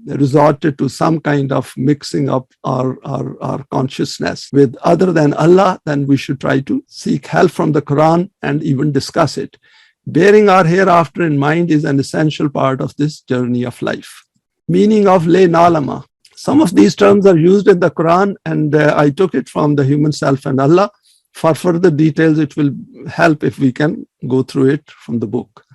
resorted to some kind of mixing up our consciousness with other than Allah, then we should try to seek help from the Quran and even discuss it. Bearing our hereafter in mind is an essential part of this journey of life. Meaning of le nalama. Some of these terms are used in the Quran, and I took it from the human self and Allah. For further details, it will help if we can go through it from the book.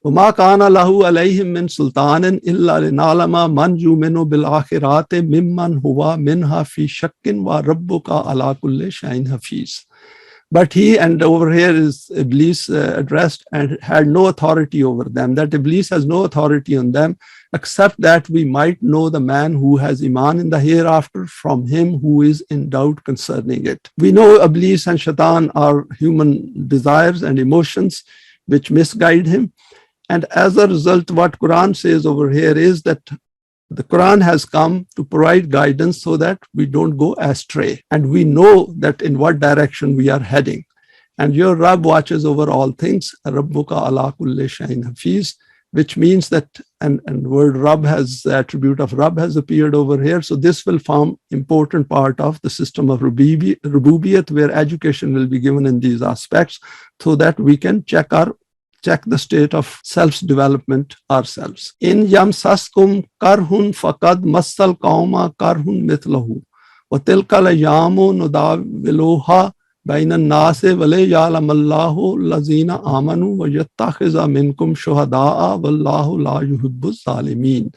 وَمَا كَانَ لَهُ عَلَيْهِمْ مِنْ سُلْطَانٍ إِلَّا لِنَعْلَمَ مَنْ يُؤْمِنُ بِالْآخِرَةِ مِمَّنْ هُوَ مِنْهَا فِي شَكٍّ وَرَبُّكَ عَلَى كُلِّ شَيْءٍ حَفِيظٌ. But he, and over here is Iblis addressed, and had no authority over them. That Iblis has no authority on them, except that we might know the man who has iman in the hereafter from him who is in doubt concerning it. We know Iblis and Shaitan are human desires and emotions which misguide him. And as a result, what Quran says over here is that the Quran has come to provide guidance so that we don't go astray. And we know that in what direction we are heading. And your Rabb watches over all things. Rabbuka ala kulli shay'in hafiz, which means that, and word Rabb has, the attribute of Rabb has appeared over here. So this will form important part of the system of Rububiyyat, where education will be given in these aspects so that we can check the state of self-development ourselves. In yamsaskum karhun faqad massal qauma karhun mithlahu wa tilka al-ayyamu nudawiluha bayna an-nasi wa la ya'lamallahu allazina amanu wa yattakhiza minkum shuhada'a wallahu la yuhibbu zalimin.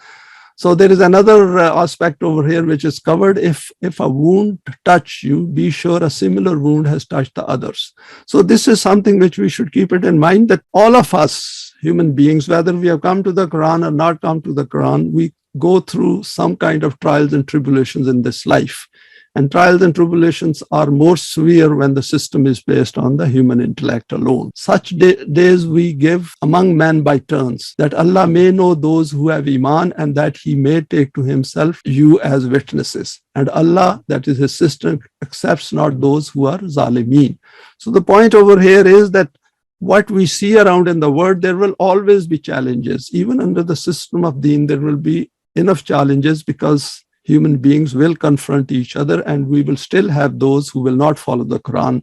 So there is another aspect over here which is covered. If a wound touch you, be sure a similar wound has touched the others. So this is something which we should keep it in mind, that all of us human beings, whether we have come to the Quran or not come to the Quran, we go through some kind of trials and tribulations in this life. And trials and tribulations are more severe when the system is based on the human intellect alone. Such days we give among men by turns, that Allah may know those who have iman, and that he may take to himself you as witnesses. And Allah, that is his sister, accepts not those who are zalimeen. So the point over here is that what we see around in the world, there will always be challenges. Even under the system of Deen, there will be enough challenges, because human beings will confront each other, and we will still have those who will not follow the Quran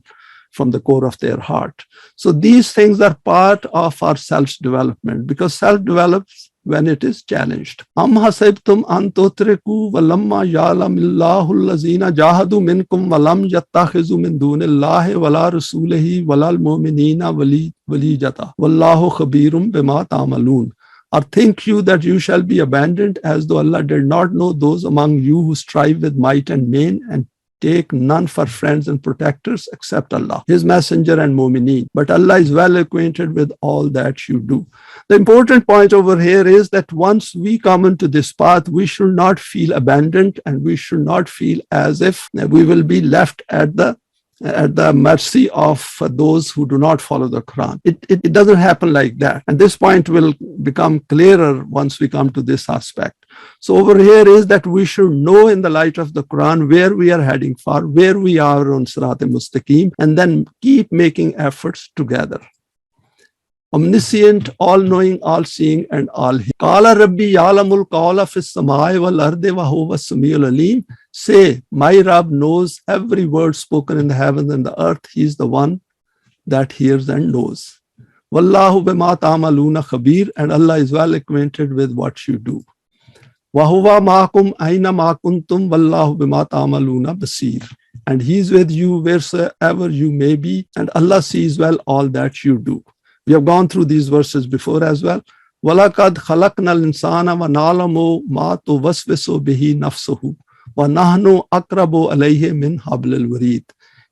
from the core of their heart. So these things are part of our self-development, because self develops when it is challenged. Am hasibtum an tutriku walamma ya'lamillahu allazina jahadu minkum walam yattakhizu min dunillahi wala rasulihi walal mu'minina walijata wallahu khabirum bima ta'malun. Or think you that you shall be abandoned, as though Allah did not know those among you who strive with might and main, and take none for friends and protectors except Allah, his messenger and mu'mineen. But Allah is well acquainted with all that you do. The important point over here is that once we come into this path, we should not feel abandoned, and we should not feel as if we will be left at the mercy of those who do not follow the Quran. It doesn't happen like that. And this point will become clearer once we come to this aspect. So over here is that we should know in the light of the Quran where we are heading for, where we are on Sirat al-Mustaqim, and then keep making efforts together. Omniscient, all-knowing, all-seeing, and all-hearing. Qala Rabbi ya'lamul qawla fis samai wal ardi wa huwa as-sami'ul alim. Say, my Rabb knows every word spoken in the heavens and the earth. He is the one that hears and knows. Wallahu bima ta'maluna khabir, and Allah is well acquainted with what you do. Wa huwa ma'akum aina ma kuntum wallahu bima ta'maluna basir. And he is with you wheresoever you may be, and Allah sees well all that you do. We have gone through these verses before as well. وَلَقَدْ خَلَقْنَا الْإِنسَانَ وَنَعْلَمُ مَا تُوَسْوِسُ بِهِ نَفْسُهُ وَنَحْنُ أَقْرَبُ إِلَيْهِ مِنْ حَبْلِ الْوَرِيدِ.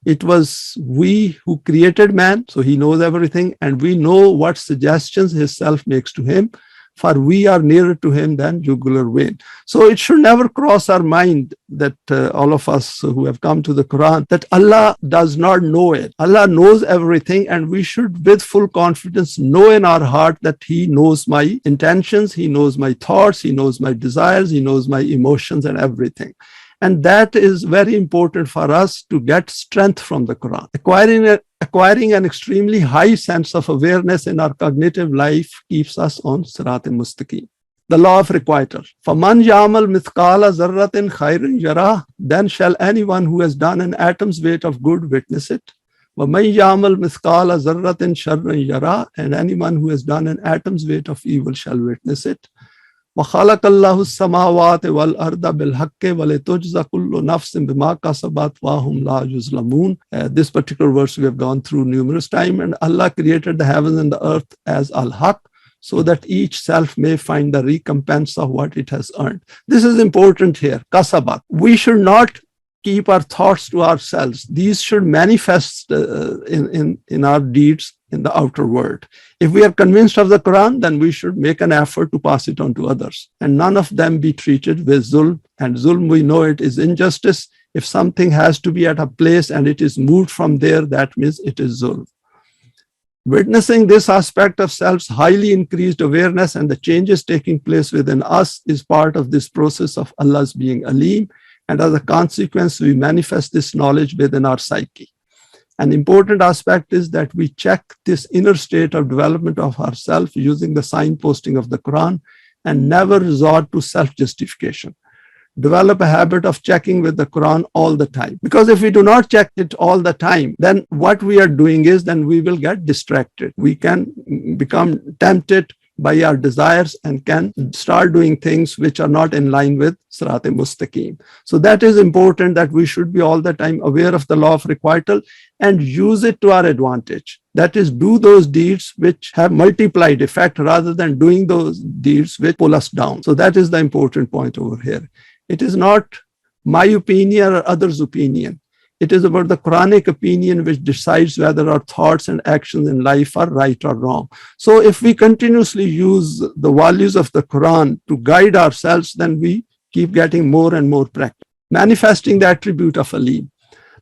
It was we who created man, so he knows everything, and we know what suggestions his self makes to him, for we are nearer to him than jugular vein. So it should never cross our mind that all of us who have come to the Quran, that Allah does not know it. Allah knows everything, and we should with full confidence know in our heart that he knows my intentions, he knows my thoughts, he knows my desires, he knows my emotions and everything. And that is very important for us to get strength from the Quran. Acquiring an extremely high sense of awareness in our cognitive life keeps us on Sirat al-Mustaqim. The law of requital. فَمَنْ يَعْمَلْ مِثْقَالَ ذَرَّةٍ خَيْرٍ يَرَهُ. Then shall anyone who has done an atom's weight of good witness it. وَمَنْ يَعْمَلْ مِثْقَالَ ذَرَّةٍ شَرٍّ يَرَهُ. And anyone who has done an atom's weight of evil shall witness it. وَخَلَقَ اللَّهُ السَّمَاوَاتِ وَالْأَرْضَ بِالْحَقِّ وَلِتُجْزَى كُلُّ نَفْسٍ بِمَا كَسَبَتْ وَهُمْ لَا يُظْلَمُونَ. This particular verse we have gone through numerous times. And Allah created the heavens and the earth as al-haq, so that each self may find the recompense of what it has earned. This is important here. Kasabat. We should not keep our thoughts to ourselves. These should manifest in our deeds in the outer world. If we are convinced of the Quran, then we should make an effort to pass it on to others, and none of them be treated with zulm. And zulm, we know it is injustice. If something has to be at a place and it is moved from there, that means it is zulm. Witnessing this aspect of self's highly increased awareness and the changes taking place within us is part of this process of Allah's being Alim, and as a consequence, we manifest this knowledge within our psyche. An important aspect is that we check this inner state of development of ourselves using the signposting of the Quran and never resort to self-justification. Develop a habit of checking with the Quran all the time. Because if we do not check it all the time, then what we are doing is, then we will get distracted. We can become tempted by our desires and can start doing things which are not in line with Sirat al-Mustaqim. So that is important, that we should be all the time aware of the law of requital and use it to our advantage. That is, do those deeds which have multiplied effect rather than doing those deeds which pull us down. So that is the important point over here. It is not my opinion or others' opinion. It is about the Quranic opinion which decides whether our thoughts and actions in life are right or wrong. So if we continuously use the values of the Quran to guide ourselves, then we keep getting more and more practice. Manifesting the attribute of Alim.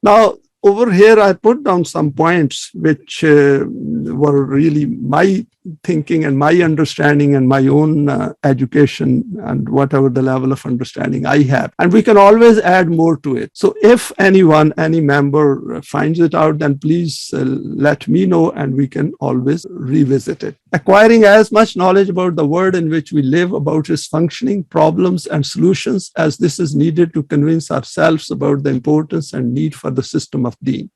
Now, over here, I put down some points which were really my thinking and my understanding and my own education and whatever the level of understanding I have. And we can always add more to it. So if anyone, any member finds it out, then please let me know and we can always revisit it. Acquiring as much knowledge about the world in which we live, about its functioning, problems, and solutions as this is needed to convince ourselves about the importance and need for the system of Deen.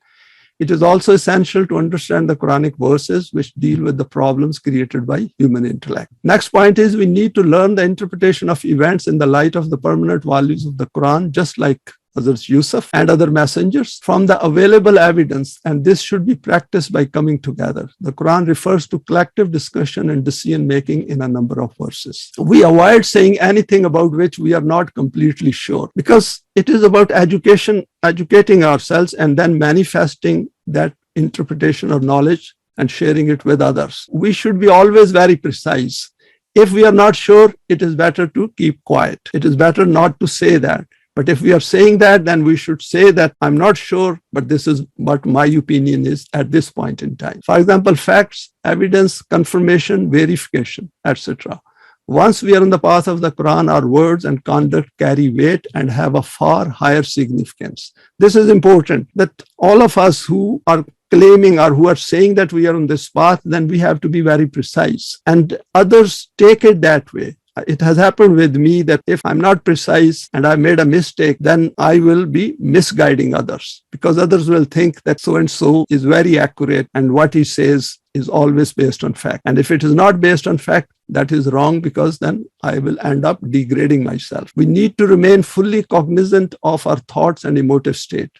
It is also essential to understand the Quranic verses which deal with the problems created by human intellect. Next point is we need to learn the interpretation of events in the light of the permanent values of the Quran, just like Hazrat Yusuf and other messengers, from the available evidence, and this should be practiced by coming together. The Quran refers to collective discussion and decision making in a number of verses. We avoid saying anything about which we are not completely sure, because it is about educating ourselves and then manifesting that interpretation of knowledge and sharing it with others. We should be always very precise. If we are not sure, it is better to keep quiet. It is better not to say that. But if we are saying that, then we should say that I'm not sure, but this is what my opinion is at this point in time. For example, facts, evidence, confirmation, verification, etc. Once we are on the path of the Quran, our words and conduct carry weight and have a far higher significance. This is important, that all of us who are claiming or who are saying that we are on this path, then we have to be very precise. And others take it that way. It has happened with me that if I'm not precise and I made a mistake, then I will be misguiding others, because others will think that so-and-so is very accurate and what he says is always based on fact. And if it is not based on fact, that is wrong, because then I will end up degrading myself. We need to remain fully cognizant of our thoughts and emotive state.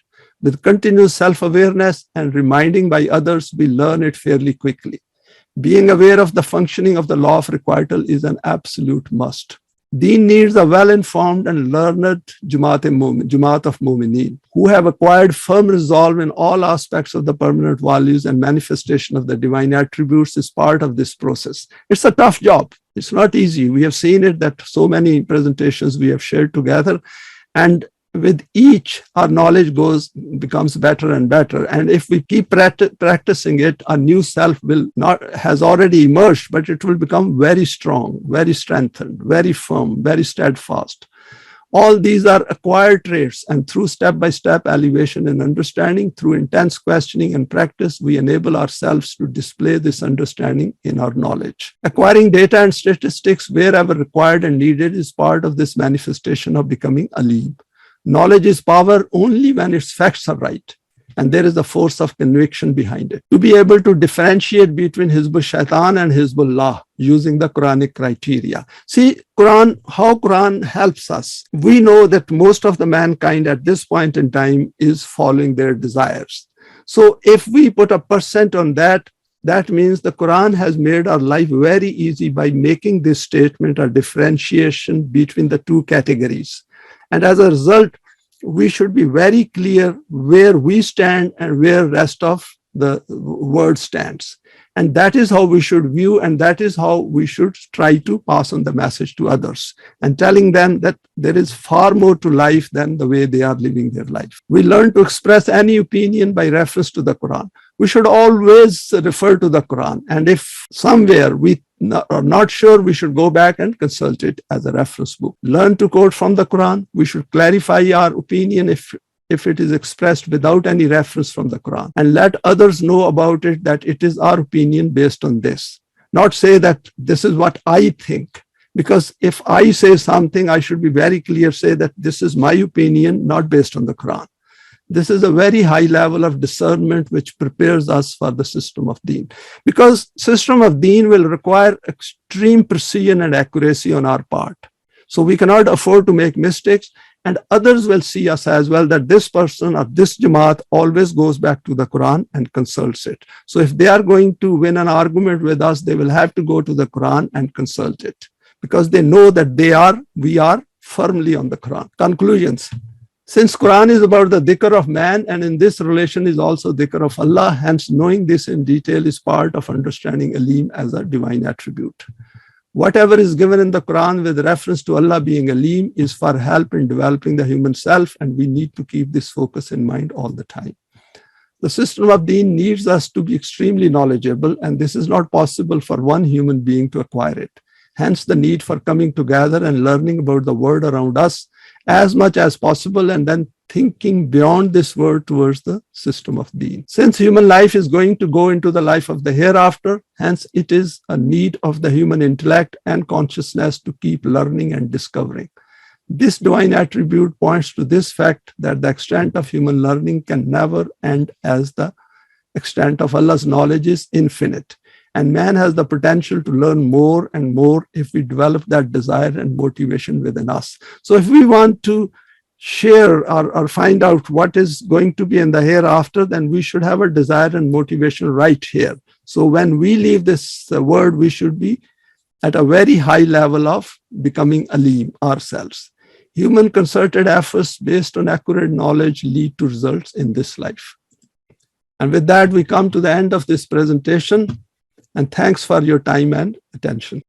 With continuous self-awareness and reminding by others, we learn it fairly quickly. Being aware of the functioning of the law of requital is an absolute must. Deen needs a well-informed and learned Jamaat of Mu'mineen who have acquired firm resolve in all aspects of the permanent values and manifestation of the divine attributes is part of this process. It's a tough job. It's not easy. We have seen it that so many presentations we have shared together, and with each, our knowledge becomes better and better. And if we keep practicing it, a new self has already emerged, but it will become very strong, very strengthened, very firm, very steadfast. All these are acquired traits, and through step-by-step elevation and understanding, through intense questioning and practice, we enable ourselves to display this understanding in our knowledge. Acquiring data and statistics wherever required and needed is part of this manifestation of becoming alim. Knowledge is power only when its facts are right, and there is a force of conviction behind it. To be able to differentiate between Hizbul Shaitan and Hizbullah using the Quranic criteria. See, how Quran helps us. We know that most of the mankind at this point in time is following their desires. So if we put a percent on that, that means the Quran has made our life very easy by making this statement a differentiation between the two categories. And as a result, we should be very clear where we stand and where rest of the world stands. And that is how we should view, and that is how we should try to pass on the message to others, and telling them that there is far more to life than the way they are living their life. We learn to express any opinion by reference to the Quran. We should always refer to the Quran. And if somewhere we are not sure, we should go back and consult it as a reference book. Learn to quote from the Quran. We should clarify our opinion if it is expressed without any reference from the Quran, and let others know about it, that it is our opinion based on this. Not say that this is what I think, because if I say something, I should be very clear, say that this is my opinion, not based on the Quran. This is a very high level of discernment which prepares us for the system of Deen, because system of Deen will require extreme precision and accuracy on our part. So we cannot afford to make mistakes, and others will see us as well, that this person or this Jamaat always goes back to the Quran and consults it. So if they are going to win an argument with us, they will have to go to the Quran and consult it, because they know that we are firmly on the Quran. Conclusions. Since Quran is about the dhikr of man, and in this relation is also dhikr of Allah, hence knowing this in detail is part of understanding Alim as a divine attribute. Whatever is given in the Quran with reference to Allah being Alim is for help in developing the human self, and we need to keep this focus in mind all the time. The system of Deen needs us to be extremely knowledgeable, and this is not possible for one human being to acquire it. Hence the need for coming together and learning about the world around us as much as possible, and then thinking beyond this world towards the system of Deen. Since human life is going to go into the life of the hereafter, hence it is a need of the human intellect and consciousness to keep learning and discovering. This divine attribute points to this fact that the extent of human learning can never end, as the extent of Allah's knowledge is infinite. And man has the potential to learn more and more if we develop that desire and motivation within us. So if we want to share or find out what is going to be in the hereafter, then we should have a desire and motivation right here. So when we leave this world, we should be at a very high level of becoming Alim ourselves. Human concerted efforts based on accurate knowledge lead to results in this life. And with that, we come to the end of this presentation. And thanks for your time and attention.